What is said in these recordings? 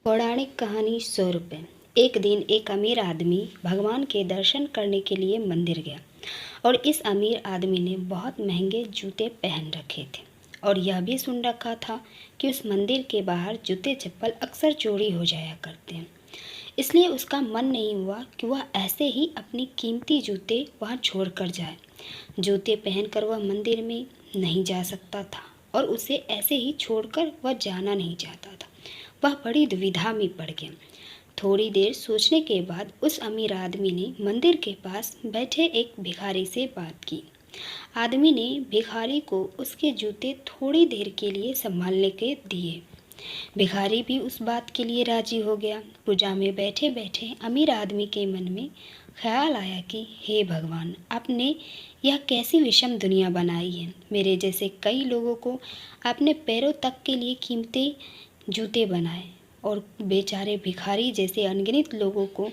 पौराणिक कहानी 100 रुपये। एक दिन एक अमीर आदमी भगवान के दर्शन करने के लिए मंदिर गया और इस अमीर आदमी ने बहुत महंगे जूते पहन रखे थे और यह भी सुन रखा था कि उस मंदिर के बाहर जूते चप्पल अक्सर चोरी हो जाया करते हैं। इसलिए उसका मन नहीं हुआ कि वह ऐसे ही अपनी कीमती जूते वहाँ छोड़ कर जाए। जूते पहनकर वह मंदिर में नहीं जा सकता था और उसे ऐसे ही छोड़कर वह जाना नहीं चाहता था। वह बड़ी दुविधा में पड़ गया। थोड़ी देर सोचने के बाद उस अमीर आदमी ने मंदिर के पास बैठे एक भिखारी से बात की। आदमी ने भिखारी को उसके जूते थोड़ी देर के लिए संभालने के दिए। भिखारी भी उस बात के लिए राजी हो गया। पूजा में बैठे बैठे अमीर आदमी के मन में ख्याल आया कि हे भगवान, आपने यह कैसी विषम दुनिया बनाई है। मेरे जैसे कई लोगों को आपने पैरों तक के लिए कीमती जूते बनाए और बेचारे भिखारी जैसे अनगिनत लोगों को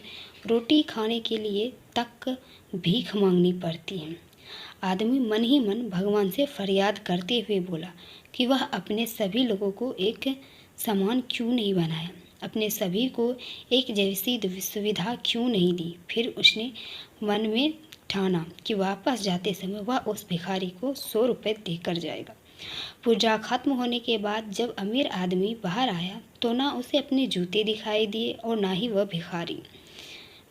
रोटी खाने के लिए तक भीख मांगनी पड़ती है। आदमी मन ही मन भगवान से फरियाद करते हुए बोला कि वह अपने सभी लोगों को एक समान क्यों नहीं बनाया, अपने सभी को एक जैसी सुविधा क्यों नहीं दी। फिर उसने मन में ठाना कि वापस जाते समय वह उस भिखारी को 100 रुपये देकर जाएगा। पूजा खत्म होने के बाद जब अमीर आदमी बाहर आया तो ना उसे अपने जूते दिखाई दिए और ना ही वह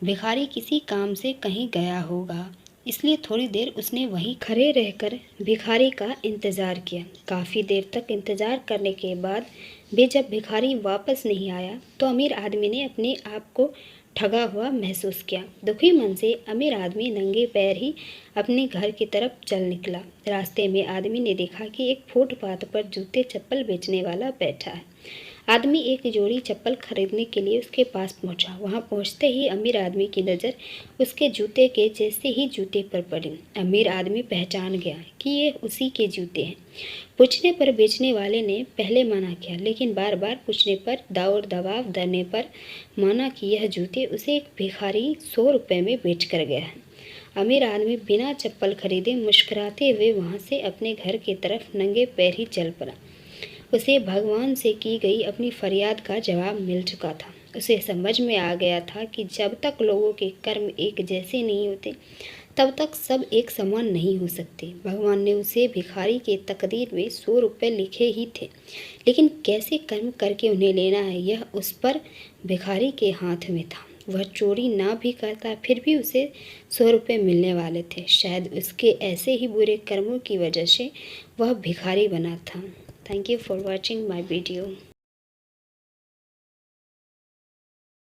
भिखारी किसी काम से कहीं गया होगा। इसलिए थोड़ी देर उसने वहीं खड़े रहकर भिखारी का इंतज़ार किया। काफ़ी देर तक इंतज़ार करने के बाद भी जब भिखारी वापस नहीं आया तो अमीर आदमी ने अपने आप को ठगा हुआ महसूस किया। दुखी मन से अमीर आदमी नंगे पैर ही अपने घर की तरफ चल निकला। रास्ते में आदमी ने देखा कि एक फुटपाथ पर जूते चप्पल बेचने वाला बैठा है। आदमी एक जोड़ी चप्पल खरीदने के लिए उसके पास पहुंचा। वहां पहुंचते ही अमीर आदमी की नज़र उसके जूते के जैसे ही जूते पर पड़ी। अमीर आदमी पहचान गया कि ये उसी के जूते हैं। पूछने पर बेचने वाले ने पहले मना किया, लेकिन बार बार पूछने पर और दबाव देने पर माना कि यह जूते उसे एक भिखारी 100 रुपये में बेच कर गया है। अमीर आदमी बिना चप्पल खरीदे मुस्कुराते हुए वहाँ से अपने घर की तरफ नंगे पैर ही चल पड़ा। उसे भगवान से की गई अपनी फरियाद का जवाब मिल चुका था। उसे समझ में आ गया था कि जब तक लोगों के कर्म एक जैसे नहीं होते तब तक सब एक समान नहीं हो सकते। भगवान ने उसे भिखारी के तकदीर में 100 रुपये लिखे ही थे, लेकिन कैसे कर्म करके उन्हें लेना है यह उस पर भिखारी के हाथ में था। वह चोरी ना भी करता फिर भी उसे 100 रुपये मिलने वाले थे। शायद उसके ऐसे ही बुरे कर्मों की वजह से वह भिखारी बना था। Thank you for watching my video.